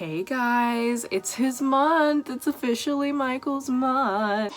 Hey guys, it's his month. It's officially Michael's month.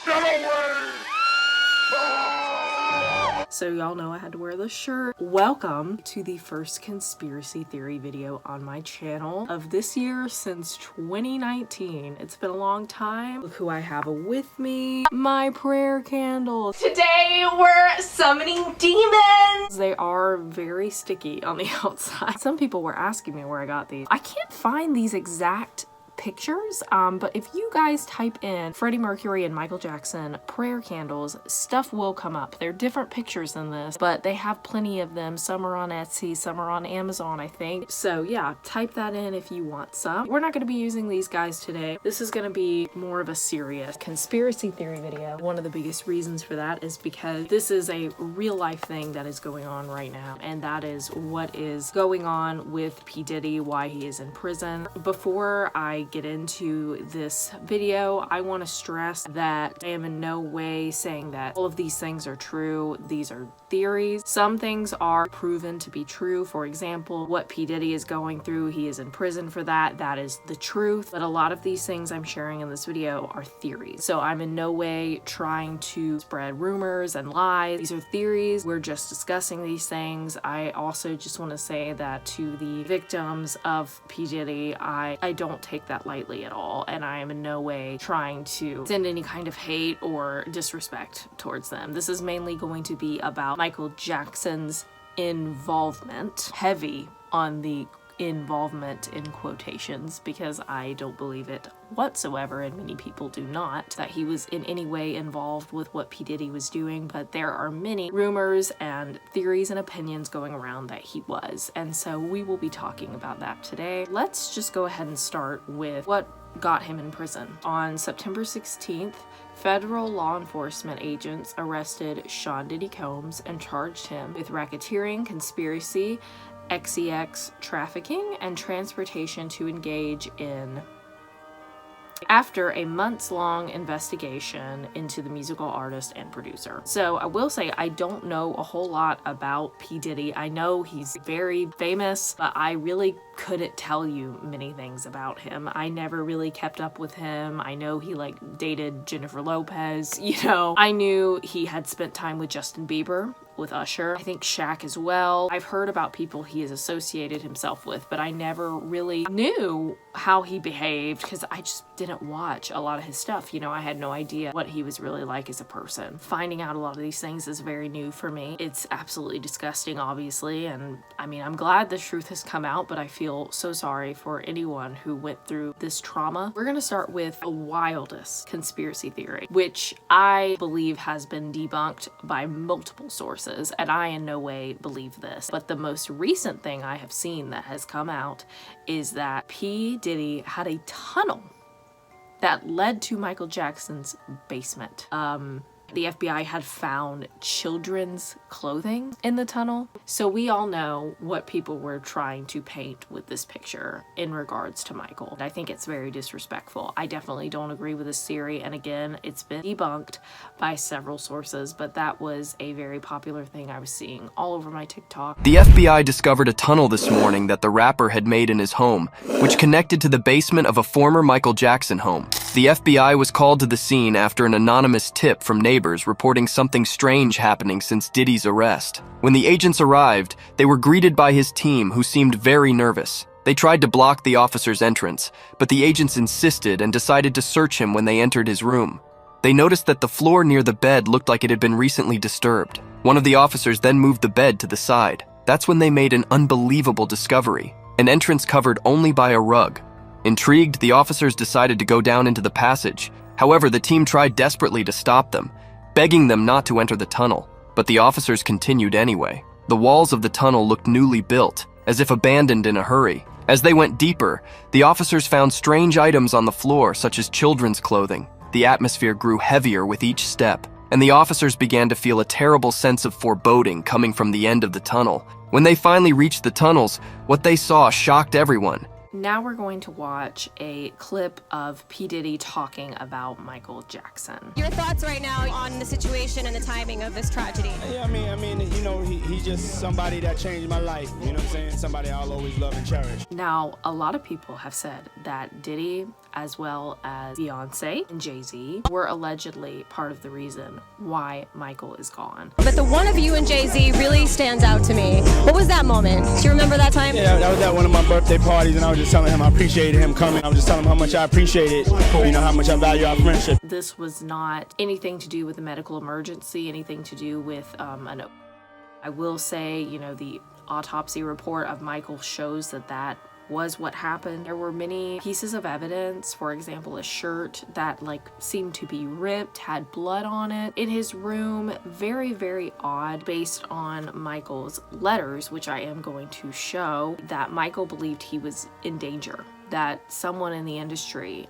So y'all know I had to wear this shirt. Welcome to the first conspiracy theory video on my channel of this year since 2019. It's been a long time. Look who I have with me. My prayer candles. Today we're summoning demons. They are very sticky on the outside. Some people were asking me where I got these. I can't find these exact pictures, but if you guys type in Freddie Mercury and Michael Jackson prayer candles, stuff will come up. They're different pictures than this, but they have plenty of them. Some are on Etsy, some are on Amazon, I think. So yeah, type that in if you want some. We're not going to be using these guys today. This is going to be more of a serious conspiracy theory video. One of the biggest reasons for that is because this is a real life thing that is going on right now, and that is what is going on with P. Diddy, why he is in prison. Before I get into this video, I want to stress that I am in no way saying that all of these things are true. These are theories. Some things are proven to be true. For example, what P. Diddy is going through, he is in prison for that. That is the truth. But a lot of these things I'm sharing in this video are theories. So I'm in no way trying to spread rumors and lies. These are theories. We're just discussing these things. I also just want to say that to the victims of P. Diddy, I don't take that lightly at all, and I am in no way trying to send any kind of hate or disrespect towards them. This is mainly going to be about Michael Jackson's involvement, heavy on the involvement in quotations, because I don't believe it whatsoever, and many people do not, that he was in any way involved with what P. Diddy was doing, but there are many rumors and theories and opinions going around that he was, and so we will be talking about that today. Let's just go ahead and start with what got him in prison. On September 16th, federal law enforcement agents arrested Sean Diddy Combs and charged him with racketeering, conspiracy, XEX trafficking, and transportation to engage in. After a months-long investigation into the musical artist and producer. So I will say I don't know a whole lot about P. Diddy. I know he's very famous, but I really couldn't tell you many things about him. I never really kept up with him. I know he dated Jennifer Lopez, I knew he had spent time with Justin Bieber, with Usher, I think Shaq as well. I've heard about people he has associated himself with, but I never really knew how he behaved because I just didn't watch a lot of his stuff. I had no idea what he was really like as a person. Finding out a lot of these things is very new for me. It's absolutely disgusting, obviously, and I mean, I'm glad the truth has come out, but I feel so sorry for anyone who went through this trauma. We're gonna start with the wildest conspiracy theory, which I believe has been debunked by multiple sources, and I in no way believe this. But the most recent thing I have seen that has come out is that P. Diddy had a tunnel that led to Michael Jackson's basement. The FBI had found children's clothing in the tunnel. So we all know what people were trying to paint with this picture in regards to Michael. I think it's very disrespectful. I definitely don't agree with this theory. And again, it's been debunked by several sources, but that was a very popular thing I was seeing all over my TikTok. The FBI discovered a tunnel this morning that the rapper had made in his home, which connected to the basement of a former Michael Jackson home. The FBI was called to the scene after an anonymous tip from neighbors reporting something strange happening since Diddy's arrest. When the agents arrived, they were greeted by his team, who seemed very nervous. They tried to block the officer's entrance, but the agents insisted and decided to search him when they entered his room. They noticed that the floor near the bed looked like it had been recently disturbed. One of the officers then moved the bed to the side. That's when they made an unbelievable discovery: an entrance covered only by a rug. Intrigued, the officers decided to go down into the passage. However, the team tried desperately to stop them, begging them not to enter the tunnel, but the officers continued anyway. The walls of the tunnel looked newly built, as if abandoned in a hurry. As they went deeper, the officers found strange items on the floor, such as children's clothing. The atmosphere grew heavier with each step, and the officers began to feel a terrible sense of foreboding coming from the end of the tunnel. When they finally reached the tunnels, what they saw shocked everyone. Now we're going to watch a clip of P. Diddy talking about Michael Jackson. Your thoughts right now on the situation and the timing of this tragedy? Yeah, I mean, you know, he's just somebody that changed my life. You know what I'm saying? Somebody I'll always love and cherish. Now, a lot of people have said that Diddy, as well as Beyonce and Jay-Z, were allegedly part of the reason why Michael is gone. But the one of you and Jay-Z really stands out to me. What was that moment? Do you remember that time? Yeah, that was at one of my birthday parties, and I was just telling him I appreciated him coming. I was just telling him how much I appreciated, you know, how much I value our friendship. This was not anything to do with a medical emergency, anything to do with I will say, you know, the autopsy report of Michael shows that that was what happened. There were many pieces of evidence, for example, a shirt that seemed to be ripped, had blood on it in his room. Very, very odd, based on Michael's letters, which I am going to show, that Michael believed he was in danger, that someone in the industry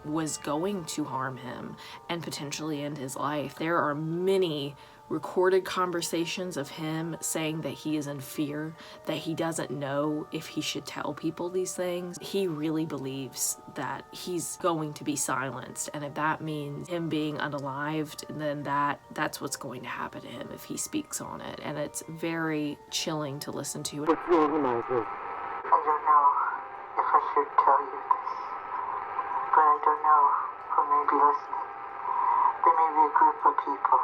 was going to harm him and potentially end his life. There are many recorded conversations of him saying that he is in fear, that he doesn't know if he should tell people these things. He really believes that he's going to be silenced, and if that means him being unalived, then that's what's going to happen to him if he speaks on it. And it's very chilling to listen to. What's wrong, Michael? I don't know if I should tell you this, but I don't know who may be listening. There may be a group of people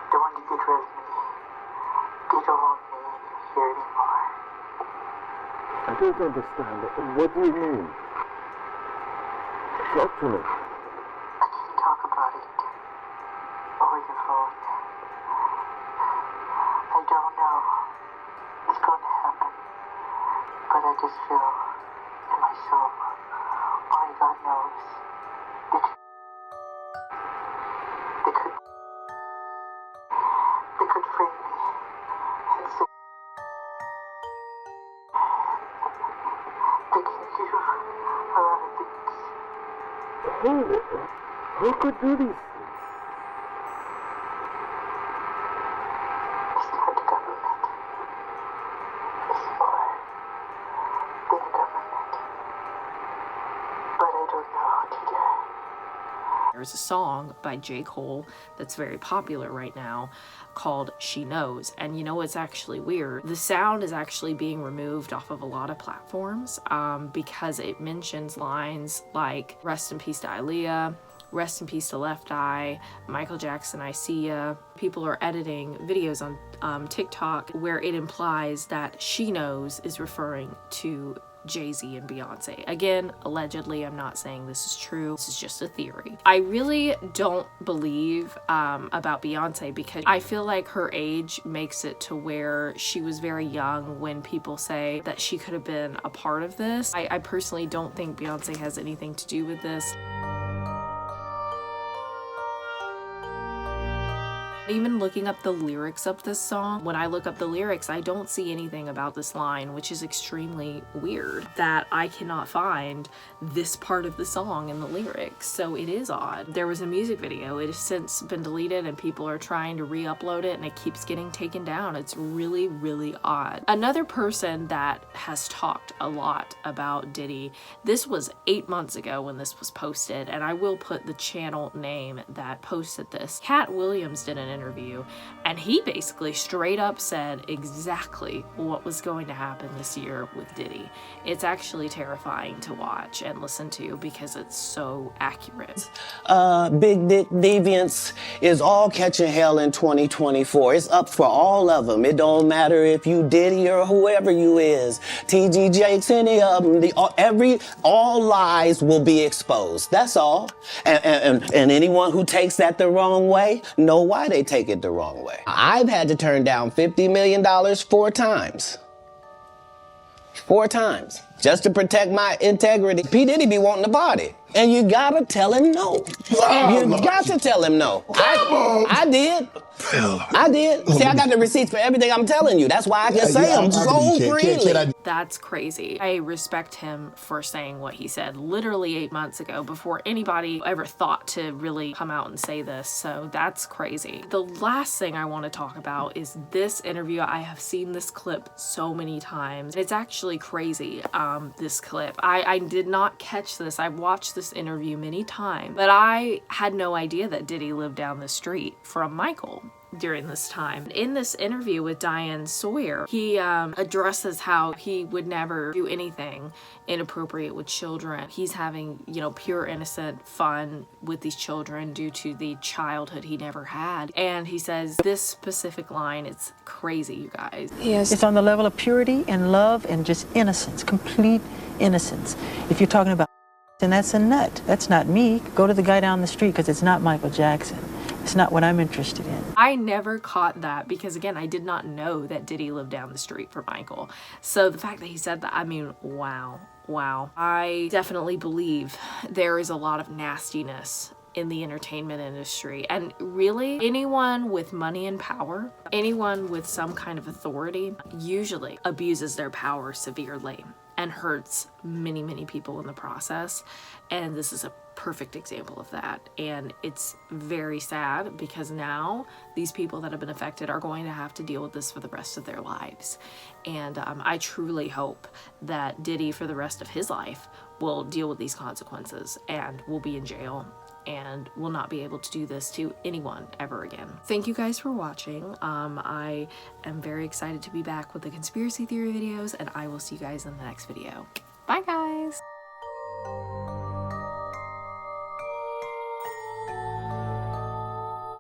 that want to get rid of me. They don't want me here anymore. I don't understand. What do you mean? Talk to me. I can't talk about it over the phone. I don't know what's going to happen, but I just feel in my soul, only God knows, they could frame me and say they can do a lot of things. Who could do these things? It's not the government. It's more than the government. But I don't know today. There's a song by J. Cole that's very popular right now called She Knows. And you know what's actually weird? The sound is actually being removed off of a lot of platforms because it mentions lines like rest in peace to Aaliyah, rest in peace to Left Eye, Michael Jackson, I See Ya. People are editing videos on TikTok where it implies that She Knows is referring to Jay-Z and Beyonce. Again, allegedly, I'm not saying this is true. This is just a theory. I really don't believe about Beyonce because I feel like her age makes it to where she was very young when people say that she could have been a part of this. I personally don't think Beyonce has anything to do with this. Even looking up the lyrics of this song, when I look up the lyrics, I don't see anything about this line, which is extremely weird that I cannot find this part of the song in the lyrics. So it is odd. There was a music video. It has since been deleted and people are trying to re-upload it and it keeps getting taken down. It's really, really odd. Another person that has talked a lot about Diddy, this was 8 months ago when this was posted, and I will put the channel name that posted this. Katt Williams did an interview and he basically straight up said exactly what was going to happen this year with Diddy. It's actually terrifying to watch and listen to because it's so accurate. Big Dick Deviance is all catching hell in 2024. It's up for all of them. It don't matter if you Diddy or whoever you is. TG Jakes, any of them. All lies will be exposed. That's all. And anyone who takes that the wrong way, know why they take it the wrong way. I've had to turn down $50 million 4 times. 4 times. Just to protect my integrity. P. Diddy be wanting to party. And you gotta tell him no. You got to tell him no. I did. I did. See, I got the receipts for everything I'm telling you. That's why I can say them so freely. That's crazy. I respect him for saying what he said literally 8 months ago before anybody ever thought to really come out and say this. So that's crazy. The last thing I want to talk about is this interview. I have seen this clip so many times. It's actually crazy, this clip. I did not catch this. I've watched this interview many times, but I had no idea that Diddy lived down the street from Michael during this time. In this interview with Diane Sawyer, he addresses how he would never do anything inappropriate with children. He's having, you know, pure innocent fun with these children due to the childhood he never had. And he says this specific line, it's crazy, you guys. Yes, it's on the level of purity and love and just innocence, complete innocence. If you're talking about, then that's a nut. That's not me. Go to the guy down the street because it's not Michael Jackson. It's not what I'm interested in. I never caught that because, again, I did not know that Diddy lived down the street from Michael. So the fact that he said that, I mean, wow. I definitely believe there is a lot of nastiness in the entertainment industry. And really, anyone with money and power, anyone with some kind of authority, usually abuses their power severely and hurts many, many people in the process. And this is a perfect example of that. And it's very sad because now these people that have been affected are going to have to deal with this for the rest of their lives. And I truly hope that Diddy, for the rest of his life, will deal with these consequences and will be in jail and will not be able to do this to anyone ever again. Thank you guys for watching. I am very excited to be back with the conspiracy theory videos, and I will see you guys in the next video. Bye guys!